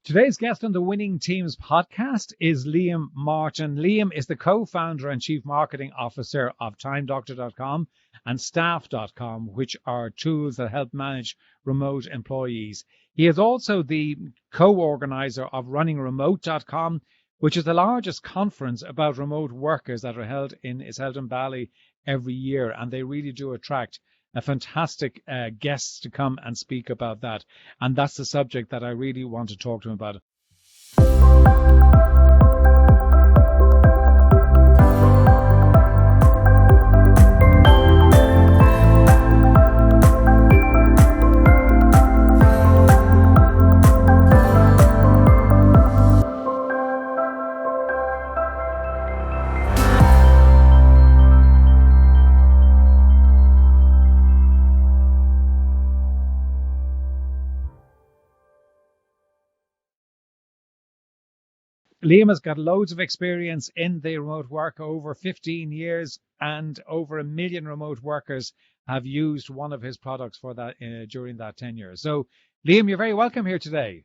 Today's guest on the Winning Teams podcast is Liam Martin. Liam is the co-founder and chief marketing officer of TimeDoctor.com and Staff.com, which are tools that help manage remote employees. He is also the co-organizer of RunningRemote.com, which is the largest conference about remote workers that is held in Bali every year, and they really do attract a fantastic guests to come and speak about that. And that's the subject that I really want to talk to him about. Liam has got loads of experience in the remote work, over 15 years, and over 1 million remote workers have used one of his products for that during that tenure. So, Liam, you're very welcome here today.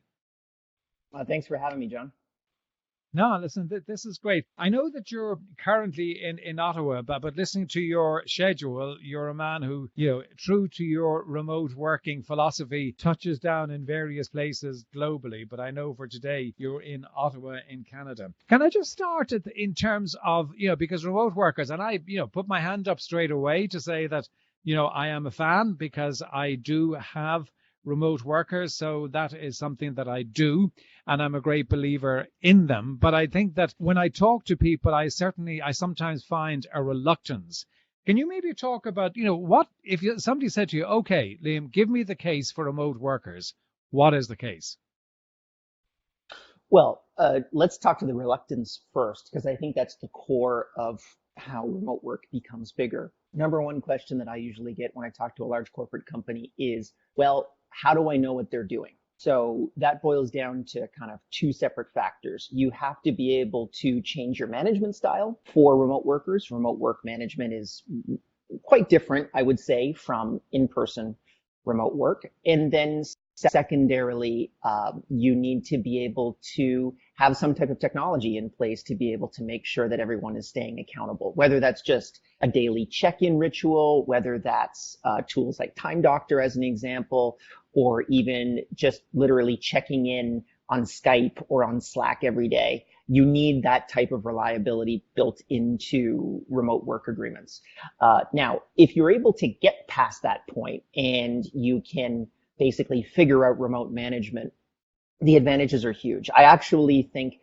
Thanks for having me, John. No, listen, this is great. I know that you're currently in Ottawa, but listening to your schedule, you're a man who, true to your remote working philosophy, touches down in various places globally. But I know for today, you're in Ottawa in Canada. Can I just start in terms of, because remote workers, and I, put my hand up straight away to say that, I am a fan because I do have remote workers. So that is something that I do, and I'm a great believer in them. But I think that when I talk to people, I sometimes find a reluctance. Can you maybe talk about, what if somebody said to you, okay, Liam, give me the case for remote workers. What is the case? Well, let's talk to the reluctance first, because I think that's the core of how remote work becomes bigger. Number one question that I usually get when I talk to a large corporate company is, well, how do I know what they're doing? So that boils down to kind of two separate factors. You have to be able to change your management style for remote workers. Remote work management is quite different, I would say, from in-person remote work. And then secondarily, you need to be able to have some type of technology in place to be able to make sure that everyone is staying accountable, whether that's just a daily check-in ritual, whether that's tools like Time Doctor as an example, or even just literally checking in on Skype or on Slack every day. You need that type of reliability built into remote work agreements. Now, if you're able to get past that point and you can basically figure out remote management, the advantages are huge. I actually think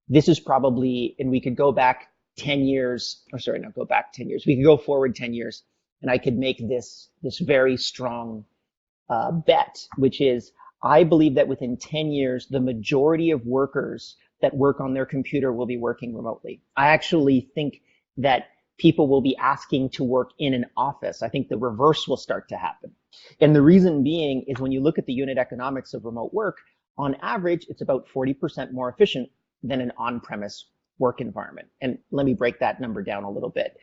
this is probably, and we could go back 10 years, or sorry, not go back 10 years. We could go forward 10 years and I could make this very strong bet, which is I believe that within 10 years, the majority of workers that work on their computer will be working remotely. I actually think that people will be asking to work in an office. I think the reverse will start to happen. And the reason being is when you look at the unit economics of remote work, on average, it's about 40% more efficient than an on-premise work environment. And let me break that number down a little bit.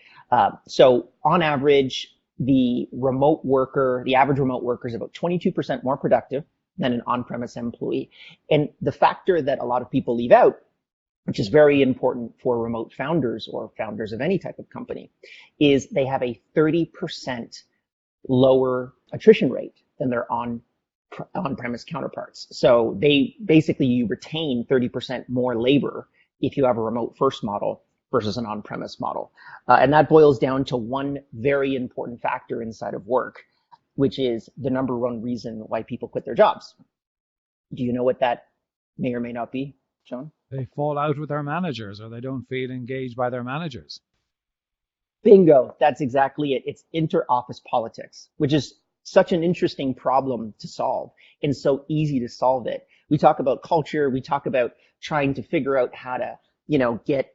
So on average, the average remote worker is about 22% more productive than an on-premise employee. And the factor that a lot of people leave out, which is very important for remote founders or founders of any type of company, is they have a 30% lower attrition rate than their on-premise counterparts. So you retain 30% more labor if you have a remote first model versus an on-premise model. And that boils down to one very important factor inside of work, which is the number one reason why people quit their jobs. Do you know what that may or may not be, John? They fall out with their managers, or they don't feel engaged by their managers. Bingo. That's exactly it. It's inter-office politics, which is such an interesting problem to solve and so easy to solve it. We talk about culture. We talk about trying to figure out how to, get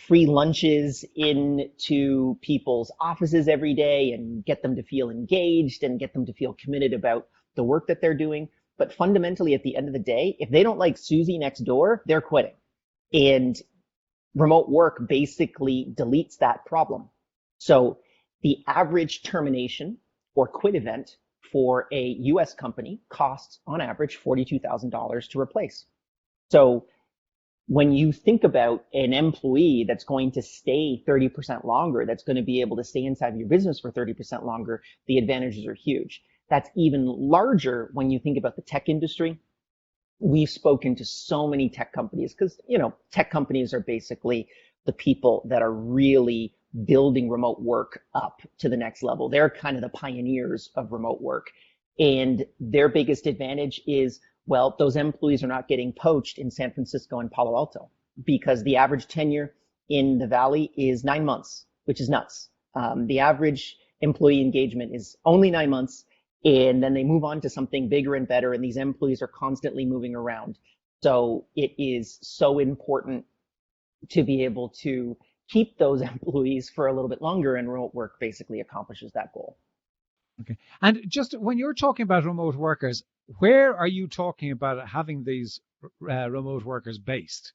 free lunches into people's offices every day and get them to feel engaged and get them to feel committed about the work that they're doing. But fundamentally, at the end of the day, if they don't like Susie next door, they're quitting. And remote work basically deletes that problem. So the average termination or quit event for a US company costs on average $42,000 to replace. So when you think about an employee that's going to stay 30% longer, that's going to be able to stay inside of your business for 30% longer, the advantages are huge. That's even larger when you think about the tech industry. We've spoken to so many tech companies because, tech companies are basically the people that are really building remote work up to the next level. They're kind of the pioneers of remote work. And their biggest advantage is, well, those employees are not getting poached in San Francisco and Palo Alto because the average tenure in the Valley is 9 months, which is nuts. The average employee engagement is only 9 months, and then they move on to something bigger and better, and these employees are constantly moving around. So it is so important to be able to keep those employees for a little bit longer, and remote work basically accomplishes that goal. Okay. And just when you're talking about remote workers, where are you talking about having these remote workers based?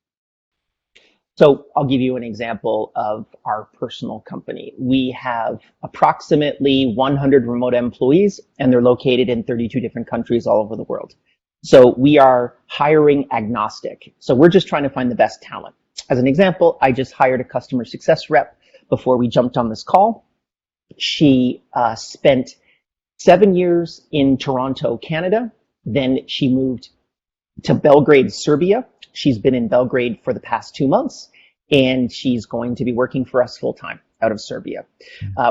So I'll give you an example of our personal company. We have approximately 100 remote employees, and they're located in 32 different countries all over the world. So we are hiring agnostic. So we're just trying to find the best talent. As an example, I just hired a customer success rep before we jumped on this call. She spent 7 years in Toronto, Canada. Then she moved to Belgrade, Serbia. She's been in Belgrade for the past 2 months, and she's going to be working for us full time out of Serbia.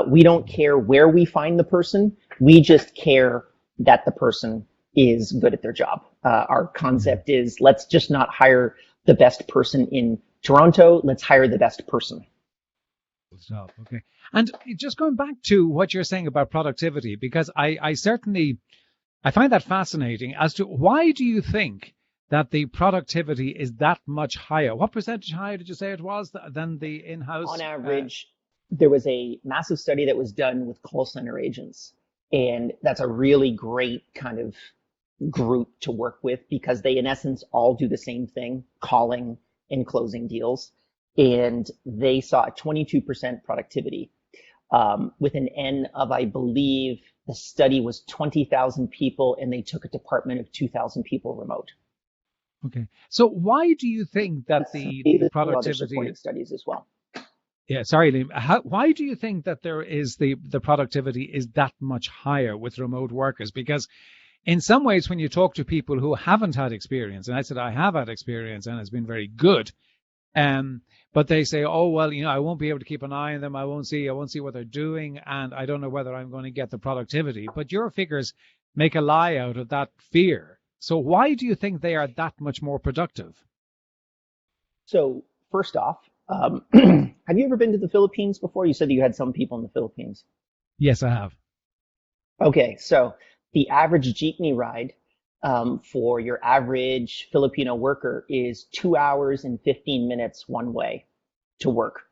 We don't care where we find the person. We just care that the person is good at their job. Our concept is, let's just not hire the best person in Toronto. Let's hire the best person. Stop. Okay. And just going back to what you're saying about productivity, because I certainly find that fascinating as to why do you think that the productivity is that much higher? What percentage higher did you say it was than the in-house? On average, there was a massive study that was done with call center agents. And that's a really great kind of group to work with because they, in essence, all do the same thing, calling and closing deals. And they saw a 22% productivity with an N of, I believe, the study was 20,000 people, and they took a department of 2,000 people remote. Okay. So why do you think that the productivity... Other supporting studies as well. Yeah, sorry, Liam. Why do you think that there is the productivity is that much higher with remote workers? Because in some ways, when you talk to people who haven't had experience, and I said I have had experience and it's been very good, but they say, oh, well, I won't be able to keep an eye on them. I won't see what they're doing, and I don't know whether I'm going to get the productivity. But your figures make a lie out of that fear. So why do you think they are that much more productive? So first off, have you ever been to the Philippines before? You said that you had some people in the Philippines. Yes, I have. Okay, so the average jeepney ride for your average Filipino worker is 2 hours and 15 minutes one way to work.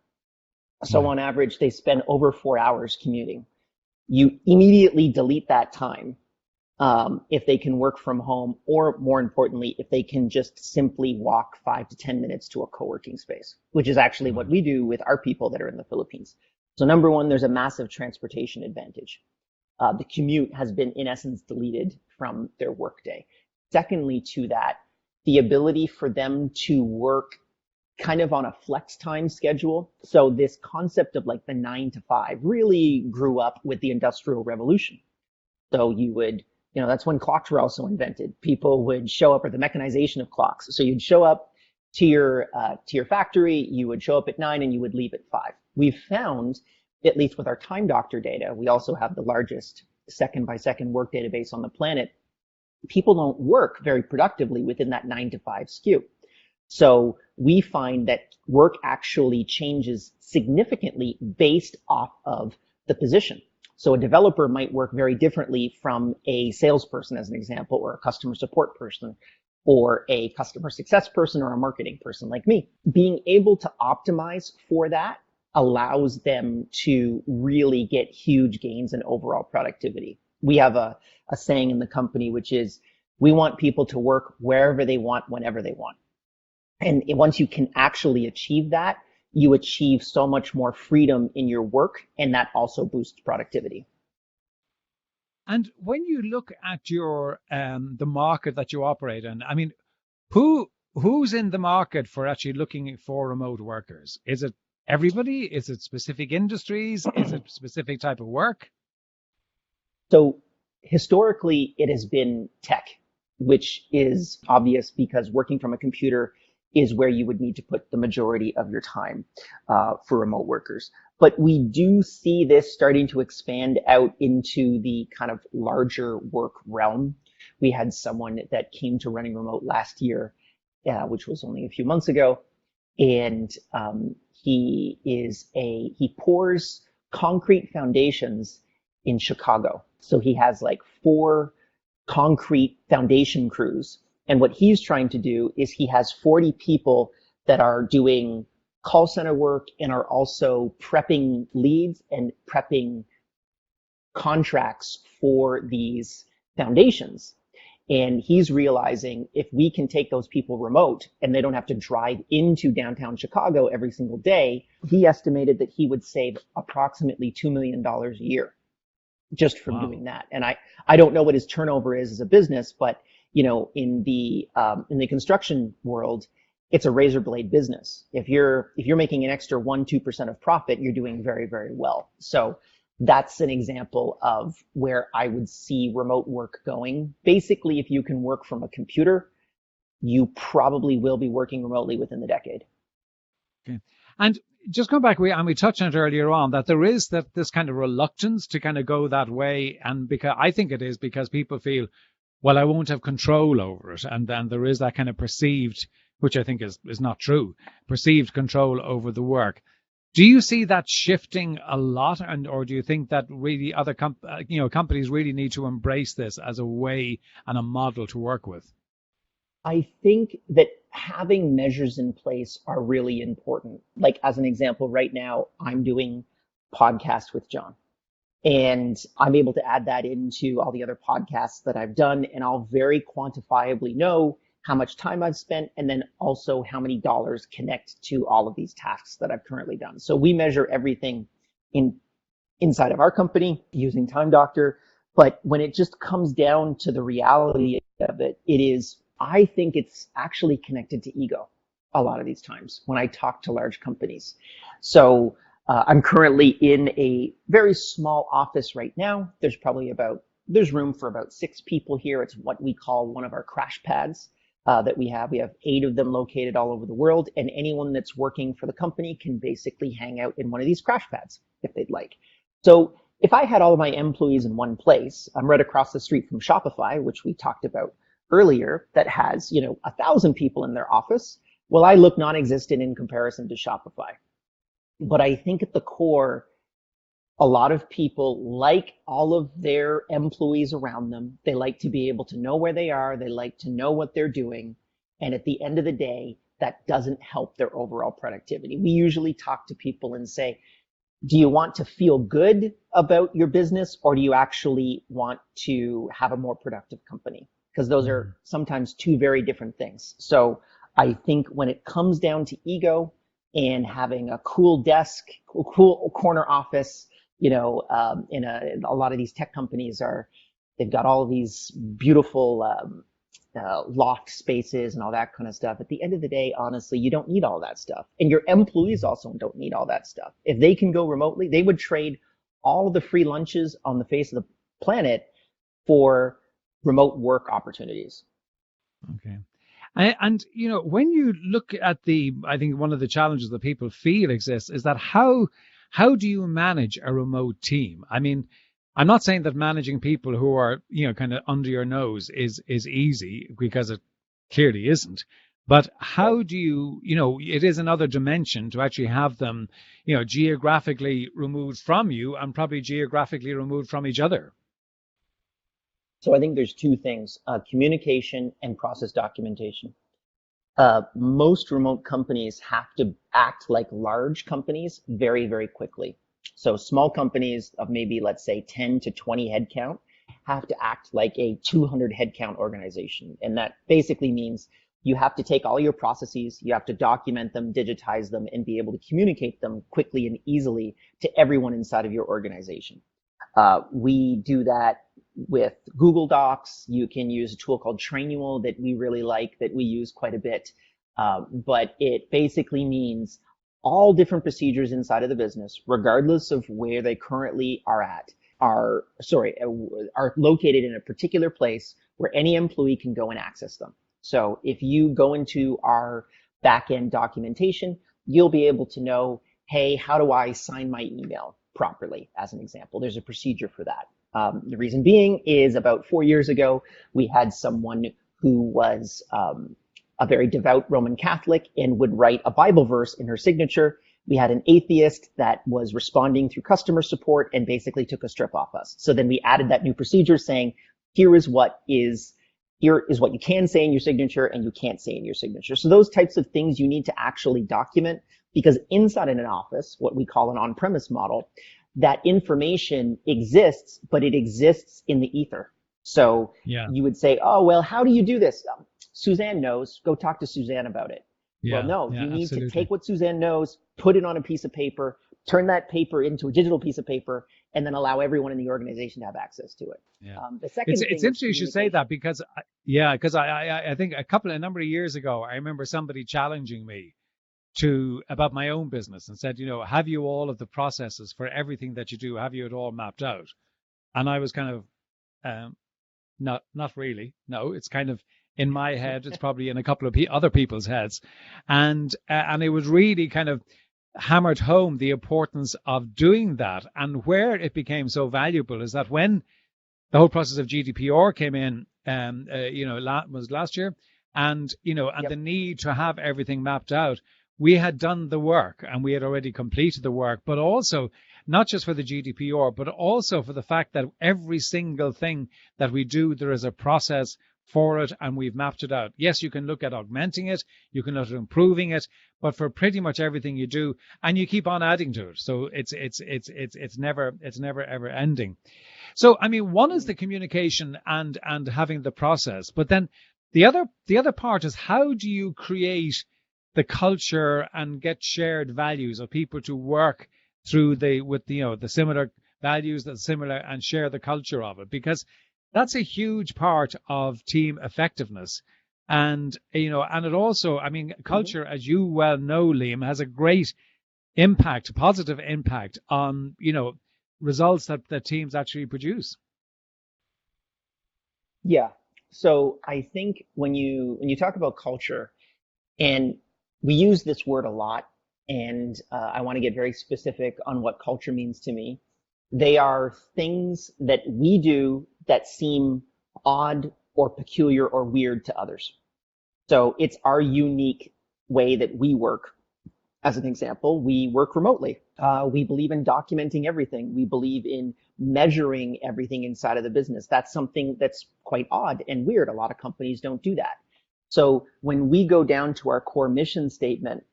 So on average, they spend over 4 hours commuting. You immediately delete that time if they can work from home, or more importantly, if they can just simply walk 5 to 10 minutes to a co-working space, which is actually what we do with our people that are in the Philippines. So number one, there's a massive transportation advantage. The commute has been, in essence, deleted from their workday. Secondly, to that, the ability for them to work kind of on a flex time schedule. So this concept of like the 9 to 5 really grew up with the Industrial Revolution. So you would, that's when clocks were also invented. People would show up, or the mechanization of clocks. So you'd show up to your factory, you would show up at 9 and you would leave at 5. We've found, at least with our Time Doctor data, we also have the largest second by second work database on the planet. People don't work very productively within that 9 to 5 skew. So we find that work actually changes significantly based off of the position. So a developer might work very differently from a salesperson, as an example, or a customer support person, or a customer success person, or a marketing person like me. Being able to optimize for that allows them to really get huge gains in overall productivity. We have a saying in the company, which is, we want people to work wherever they want, whenever they want. And once you can actually achieve that, you achieve so much more freedom in your work, and that also boosts productivity. And when you look at your the market that you operate in, I mean, who who's in the market for actually looking for remote workers? Is it everybody? Is it specific industries? Is it specific type of work? So historically, it has been tech, which is obvious because working from a computer is where you would need to put the majority of your time for remote workers. But we do see this starting to expand out into the kind of larger work realm. We had someone that came to Running Remote last year, which was only a few months ago, and he pours concrete foundations in Chicago. So he has like 4 concrete foundation crews. And what he's trying to do is he has 40 people that are doing call center work and are also prepping leads and prepping contracts for these foundations. And he's realizing if we can take those people remote and they don't have to drive into downtown Chicago every single day, he estimated that he would save approximately $2 million a year just from doing that. And I don't know what his turnover is as a business, but in the construction world, it's a razor blade business. If you're making an extra 1-2% of profit, you're doing very, very well. So that's an example of where I would see remote work going. Basically, if you can work from a computer, you probably will be working remotely within the decade. Okay. And just go back, we touched on it earlier on, that there is this kind of reluctance to kind of go that way. And because I think it is because people feel, well, I won't have control over it. And then there is that kind of perceived, which I think is not true, perceived control over the work. Do you see that shifting a lot, or do you think that really other companies really need to embrace this as a way and a model to work with? I think that having measures in place are really important. Like as an example, right now I'm doing podcasts with John, and I'm able to add that into all the other podcasts that I've done, and I'll very quantifiably know how much time I've spent, and then also how many dollars connect to all of these tasks that I've currently done. So we measure everything inside of our company using Time Doctor. But when it just comes down to the reality of it, I think it's actually connected to ego a lot of these times when I talk to large companies. So I'm currently in a very small office right now. There's room for about 6 people here. It's what we call one of our crash pads. That we have. We have 8 of them located all over the world, and anyone that's working for the company can basically hang out in one of these crash pads if they'd like. So if I had all of my employees in one place, I'm right across the street from Shopify, which we talked about earlier, that has 1,000 people in their office. Well, I look non-existent in comparison to Shopify. But I think at the core, a lot of people like all of their employees around them. They like to be able to know where they are. They like to know what they're doing. And at the end of the day, that doesn't help their overall productivity. We usually talk to people and say, do you want to feel good about your business, or do you actually want to have a more productive company? Because those are sometimes 2 very different things. So I think when it comes down to ego and having a cool desk, a cool corner office, in a lot of these tech companies they've got all of these beautiful loft spaces and all that kind of stuff. At the end of the day, honestly, you don't need all that stuff. And your employees also don't need all that stuff. If they can go remotely, they would trade all of the free lunches on the face of the planet for remote work opportunities. Okay. And when you look at I think one of the challenges that people feel exists is that how do you manage a remote team? I mean, I'm not saying that managing people who are, kind of under your nose is easy, because it clearly isn't. But how do you, it is another dimension to actually have them, geographically removed from you and probably geographically removed from each other. So I think there's 2 things, communication and process documentation. Most remote companies have to act like large companies very, very quickly. So small companies of maybe, let's say, 10 to 20 headcount have to act like a 200 headcount organization. And that basically means you have to take all your processes, you have to document them, digitize them, and be able to communicate them quickly and easily to everyone inside of your organization. We do that with Google Docs. You can use a tool called Trainual that we really like, that we use quite a bit. But it basically means all different procedures inside of the business, regardless of where they currently are located in a particular place where any employee can go and access them. So if you go into our back-end documentation, you'll be able to know, hey, how do I sign my email properly, as an example? There's a procedure for that. The reason being is about 4 years ago, we had someone who was a very devout Roman Catholic and would write a Bible verse in her signature. We had an atheist that was responding through customer support and basically took a strip off us. So then we added that new procedure saying, here is what you can say in your signature and you can't say in your signature. So those types of things you need to actually document, because inside in an office, what we call an on-premise model, that information exists, but it exists in the ether. So you would say, oh, well, how do you do this? Suzanne knows. Go talk to Suzanne about it. Well, no, you need to take what Suzanne knows, put it on a piece of paper, turn that paper into a digital piece of paper, and then allow everyone in the organization to have access to it. Yeah. The second thing it's interesting you should say that, because I think a number of years ago, I remember somebody challenging me about my own business and said, have you all of the processes for everything that you do? Have you it all mapped out? And I was kind of, not really. No, it's kind of in my head. It's probably in a couple of other people's heads. And it was really kind of hammered home the importance of doing that. And where it became so valuable is that when the whole process of GDPR came in, was last year, and the need to have everything mapped out, we had done the work and we had already completed the work, but also not just for the GDPR, but also for the fact that every single thing that we do, there is a process for it and we've mapped it out. Yes, you can look at augmenting it, you can look at improving it, but for pretty much everything you do, and you keep on adding to it. So it's never ever ending. So, I mean, one is the communication and having the process, but then the other part is, how do you create the culture and get shared values of people to work through the similar values, and share the culture of it, because that's a huge part of team effectiveness. And and it also, I mean, culture, as you well know, Liam, has a great impact, positive impact on results that teams actually produce. Yeah. So I think when you talk about culture, and we use this word a lot, and I want to get very specific on what culture means to me. They are things that we do that seem odd or peculiar or weird to others. So it's our unique way that we work. As an example, we work remotely. We believe in documenting everything. We believe in measuring everything inside of the business. That's something that's quite odd and weird. A lot of companies don't do that. So when we go down to our core mission statement,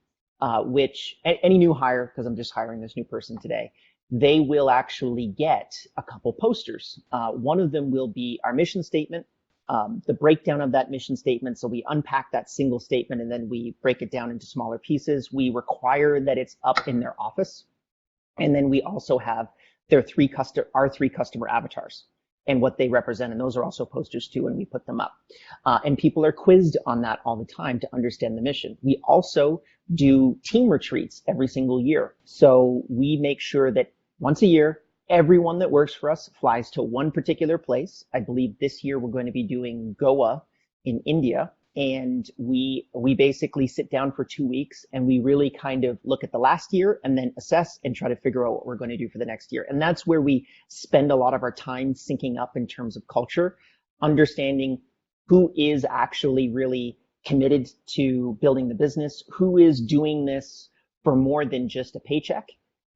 which any new hire, because I'm just hiring this new person today, they will actually get a couple posters. One of them will be our mission statement, the breakdown of that mission statement. So we unpack that single statement and then we break it down into smaller pieces. We require that it's up in their office. And then we also have our three customer avatars and what they represent. And those are also posters too, and we put them up. And people are quizzed on that all the time to understand the mission. We also do team retreats every single year. So we make sure that once a year, everyone that works for us flies to one particular place. I believe this year we're going to be doing Goa in India. And we basically sit down for 2 weeks and we really kind of look at the last year and then assess and try to figure out what we're going to do for the next year. And that's where we spend a lot of our time syncing up in terms of culture, understanding who is actually really committed to building the business, who is doing this for more than just a paycheck,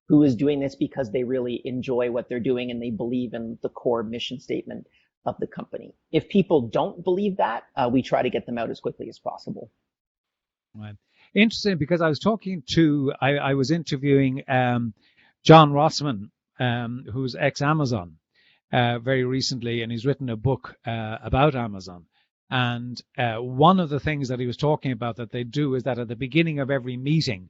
who is doing this because they really enjoy what they're doing and they believe in the core mission statement of the company. If people don't believe that, we try to get them out as quickly as possible. Right. Interesting, because I was interviewing John Rossman, who's ex-Amazon, very recently, and he's written a book about Amazon. And one of the things that he was talking about that they do is that at the beginning of every meeting,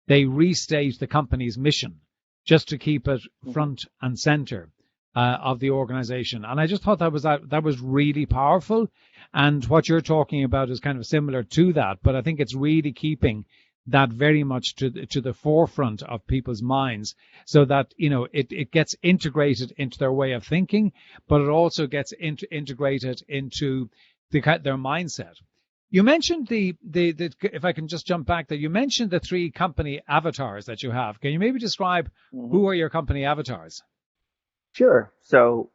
they restate the company's mission just to keep it front and center. of the organization. And I just thought that was really powerful. And what you're talking about is kind of similar to that, but I think it's really keeping that very much to the forefront of people's minds, so that it gets integrated into their way of thinking, but it also gets integrated into their mindset. You mentioned the if I can just jump back there, you mentioned the 3 company avatars that you have. Can you maybe describe who are your company avatars? Sure. So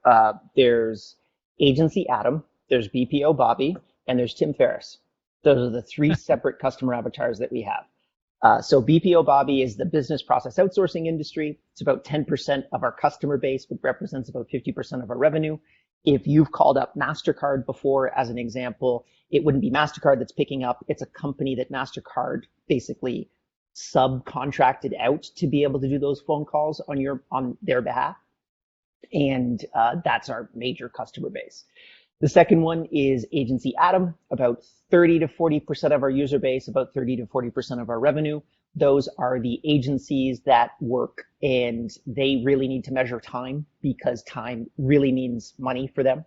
there's Agency Adam, there's BPO Bobby, and there's Tim Ferriss. Those are the 3 separate customer avatars that we have. So BPO Bobby is the business process outsourcing industry. It's about 10% of our customer base, but represents about 50% of our revenue. If you've called up MasterCard before, as an example, it wouldn't be MasterCard that's picking up. It's a company that MasterCard basically subcontracted out to be able to do those phone calls on their behalf. And that's our major customer base. The second one is Agency Adam, about 30 to 40% of our user base, about 30 to 40% of our revenue. Those are the agencies that work and they really need to measure time, because time really means money for them.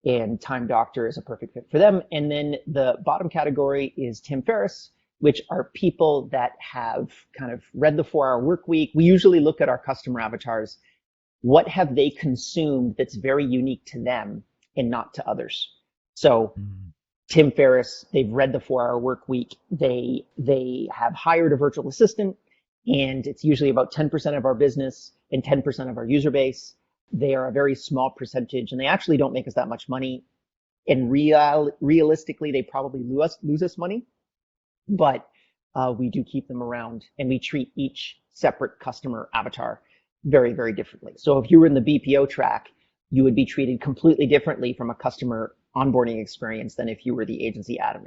And Time Doctor is a perfect fit for them. And then the bottom category is Tim Ferriss, which are people that have kind of read the 4-Hour Work Week. We usually look at our customer avatars. What have they consumed that's very unique to them and not to others? So Tim Ferriss, they've read the 4-Hour Work Week. They have hired a virtual assistant, and it's usually about 10% of our business and 10% of our user base. They are a very small percentage, and they actually don't make us that much money. And realistically, they probably lose us money, but we do keep them around, and we treat each separate customer avatar very, very differently. So if you were in the BPO track, you would be treated completely differently from a customer onboarding experience than if you were the Agency Adam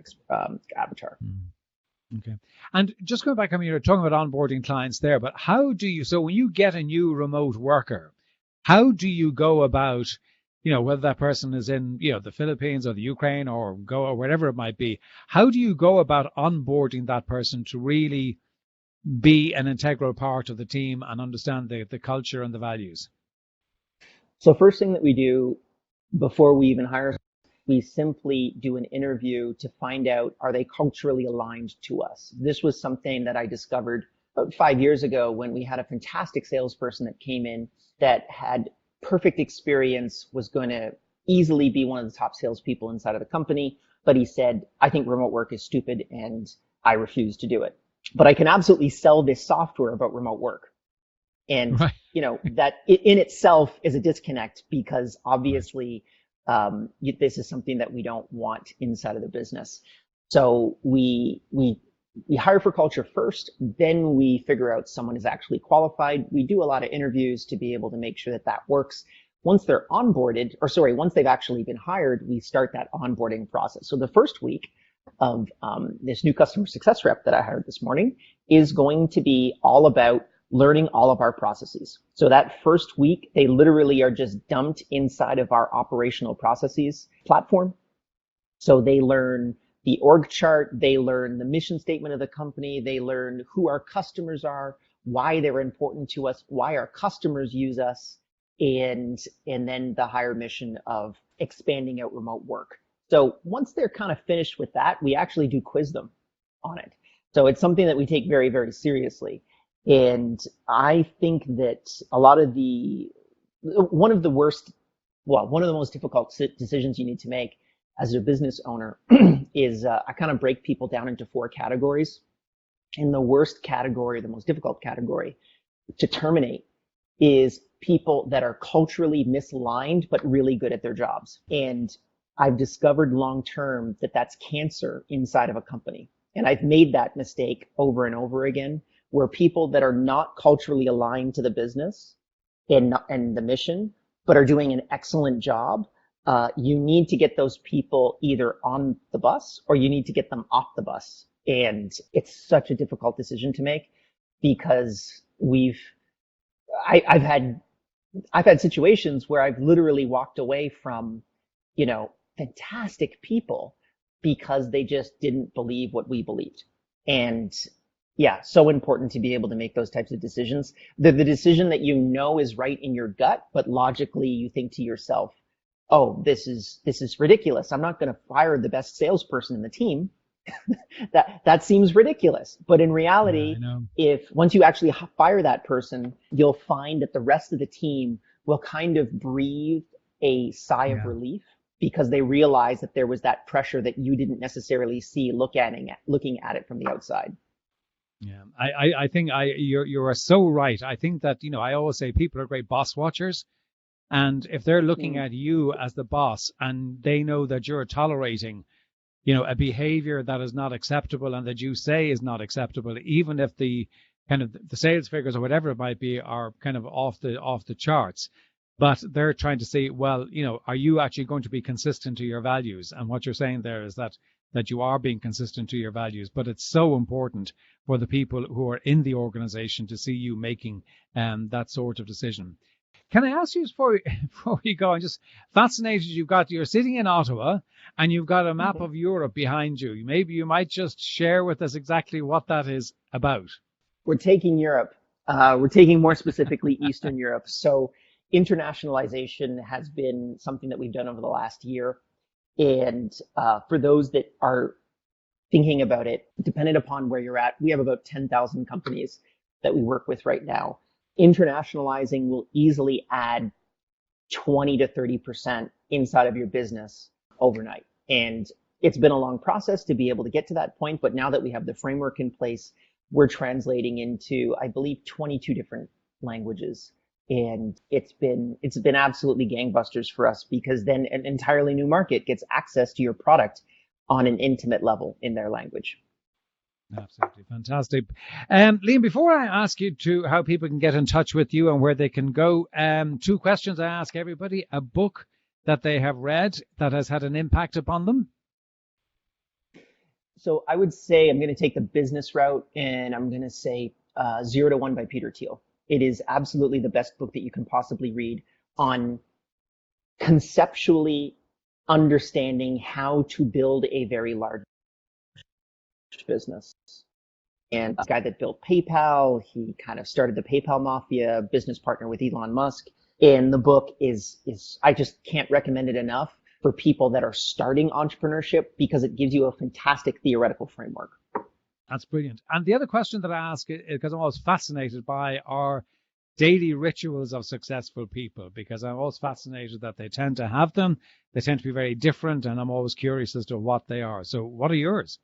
avatar. Okay. And just going back, I mean, you're talking about onboarding clients there, but so when you get a new remote worker, how do you go about, whether that person is in, the Philippines or the Ukraine or wherever it might be, how do you go about onboarding that person to really be an integral part of the team and understand the culture and the values? So first thing that we do before we even hire, we simply do an interview to find out, are they culturally aligned to us? This was something that I discovered about 5 years ago when we had a fantastic salesperson that came in that had perfect experience, was going to easily be one of the top salespeople inside of the company. But he said, I think remote work is stupid and I refuse to do it. But I can absolutely sell this software about remote work. And, right. That in itself is a disconnect, because obviously this is something that we don't want inside of the business. So we hire for culture first, then we figure out someone is actually qualified. We do a lot of interviews to be able to make sure that works. Once they're onboarded, once they've actually been hired, we start that onboarding process. So the first week of this new customer success rep that I hired this morning is going to be all about learning all of our processes. So that first week, they literally are just dumped inside of our operational processes platform. So they learn the org chart, they learn the mission statement of the company, they learn who our customers are, why they're important to us, why our customers use us, and then the higher mission of expanding out remote work. So once they're kind of finished with that, we actually do quiz them on it. So it's something that we take very, very seriously. And I think that one of the most difficult decisions you need to make as a business owner is I kind of break people down into 4 categories. And the worst category, the most difficult category to terminate, is people that are culturally misaligned but really good at their jobs. And I've discovered long term that that's cancer inside of a company. And I've made that mistake over and over again, where people that are not culturally aligned to the business and the mission, but are doing an excellent job, you need to get those people either on the bus or you need to get them off the bus. And it's such a difficult decision to make, because I've had situations where I've literally walked away from, fantastic people because they just didn't believe what we believed. And Yeah, so important to be able to make those types of decisions. The decision that you know is right in your gut, but logically you think to yourself, "Oh, this is ridiculous. I'm not going to fire the best salesperson in the team. That seems ridiculous." But in Yeah, I reality, know. if once you actually fire that person, you'll find that the rest of the team will kind of breathe a sigh of Yeah. relief because they realize that there was that pressure that you didn't necessarily see looking at it from the outside. Yeah, I think you are so right. I think that, I always say people are great boss watchers. And if they're looking Mm, at you as the boss and they know that you're tolerating, a behavior that is not acceptable and that you say is not acceptable, even if the kind of the sales figures or whatever it might be are kind of off the charts. But they're trying to say, well, are you actually going to be consistent to your values? And what you're saying there is that you are being consistent to your values. But it's so important for the people who are in the organization to see you making that sort of decision. Can I ask you before before we go? I'm just fascinated. You're sitting in Ottawa and you've got a map mhm. of Europe behind you. Maybe you might just share with us exactly what that is about. We're taking Europe. We're taking more specifically Eastern Europe. So internationalization has been something that we've done over the last year. And for those that are thinking about it, depending upon where you're at, we have about 10,000 companies that we work with right now. Internationalizing will easily add 20 to 30% inside of your business overnight. And it's been a long process to be able to get to that point. But now that we have the framework in place, we're translating into, I believe, 22 different languages. And it's been absolutely gangbusters for us because then an entirely new market gets access to your product on an intimate level in their language. Absolutely fantastic. Liam, before I ask you to how people can get in touch with you and where they can go, two questions I ask everybody. A book that they have read that has had an impact upon them. So I would say I'm going to take the business route and I'm going to say 0 to 1 by Peter Thiel. It is absolutely the best book that you can possibly read on conceptually understanding how to build a very large business. And the guy that built PayPal, he kind of started the PayPal mafia, business partner with Elon Musk. And the book is I just can't recommend it enough for people that are starting entrepreneurship because it gives you a fantastic theoretical framework. That's brilliant. And the other question that I ask, because I'm always fascinated by, are daily rituals of successful people, because I'm always fascinated that they tend to have them. They tend to be very different, and I'm always curious as to what they are. So, what are yours?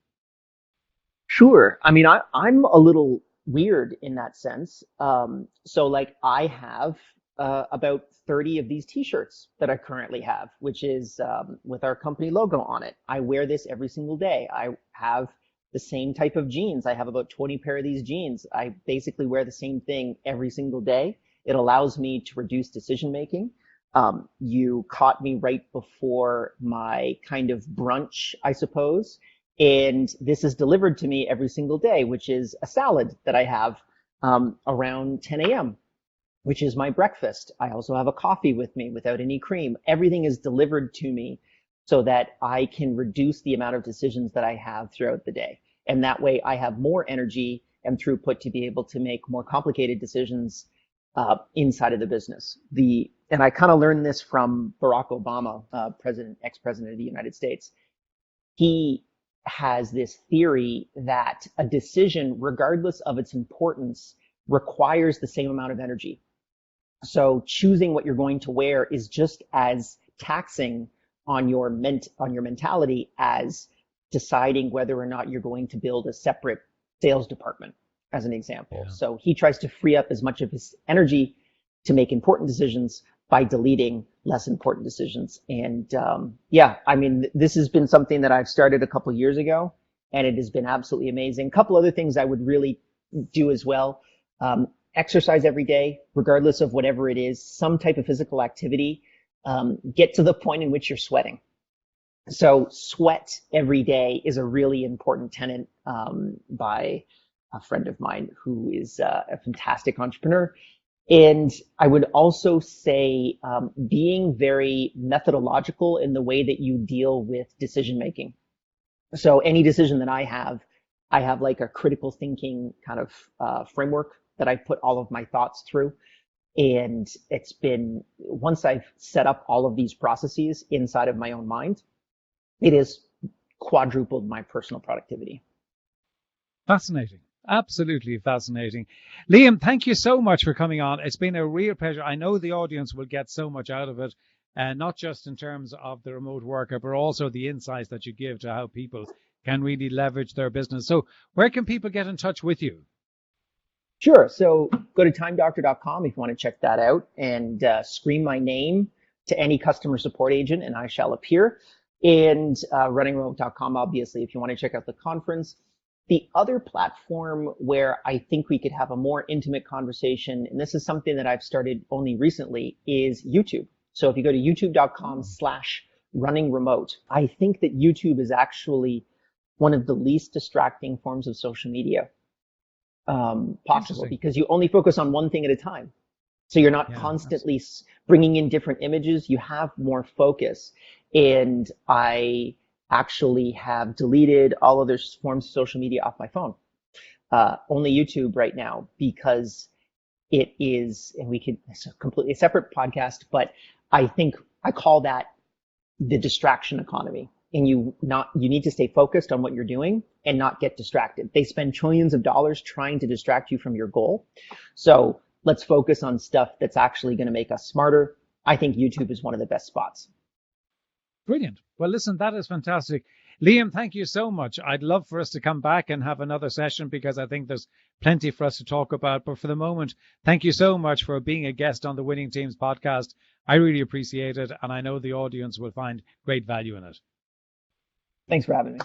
Sure. I mean, I'm a little weird in that sense. So like I have about 30 of these t-shirts that I currently have, which is with our company logo on it. I wear this every single day. I have the same type of jeans. I have about 20 pair of these jeans. I basically wear the same thing every single day. It allows me to reduce decision making. You caught me right before my kind of brunch, I suppose. And this is delivered to me every single day, which is a salad that I have around 10 a.m., which is my breakfast. I also have a coffee with me without any cream. Everything is delivered to me so that I can reduce the amount of decisions that I have throughout the day. And that way I have more energy and throughput to be able to make more complicated decisions inside of the business. And I kind of learned this from Barack Obama, ex-president of the United States. He has this theory that a decision, regardless of its importance, requires the same amount of energy. So choosing what you're going to wear is just as taxing on your mentality as deciding whether or not you're going to build a separate sales department, as an example. Yeah. So he tries to free up as much of his energy to make important decisions by deleting less important decisions. And yeah, I mean, this has been something that I've started a couple years ago, and it has been absolutely amazing. A couple other things I would really do as well. Exercise every day, regardless of whatever it is, some type of physical activity. Get to the point in which you're sweating. So sweat every day is a really important tenet by a friend of mine who is a fantastic entrepreneur. And I would also say being very methodological in the way that you deal with decision making. So any decision that I have, I have like a critical thinking kind of framework that I put all of my thoughts through. And it's been, once I've set up all of these processes inside of my own mind, it has quadrupled my personal productivity. Fascinating. Absolutely fascinating. Liam, thank you so much for coming on. It's been a real pleasure. I know the audience will get so much out of it, not just in terms of the remote worker, but also the insights that you give to how people can really leverage their business. So where can people get in touch with you? Sure. So go to timedoctor.com if you want to check that out, and scream my name to any customer support agent and I shall appear. And runningremote.com, obviously, if you want to check out the conference. The other platform where I think we could have a more intimate conversation, and this is something that I've started only recently, is YouTube. So if you go to youtube.com/runningremote, I think that YouTube is actually one of the least distracting forms of social media possible, because you only focus on one thing at a time. So you're not constantly bringing in different images. You have more focus. And I actually have deleted all other forms of social media off my phone. Only YouTube right now, because it is, and it's a completely separate podcast, but I think I call that the distraction economy. And you need to stay focused on what you're doing and not get distracted. They spend trillions of dollars trying to distract you from your goal. So let's focus on stuff that's actually going to make us smarter. I think YouTube is one of the best spots. Brilliant. Well, listen, that is fantastic. Liam, thank you so much. I'd love for us to come back and have another session, because I think there's plenty for us to talk about. But for the moment, thank you so much for being a guest on the Winning Teams podcast. I really appreciate it, and I know the audience will find great value in it. Thanks for having me.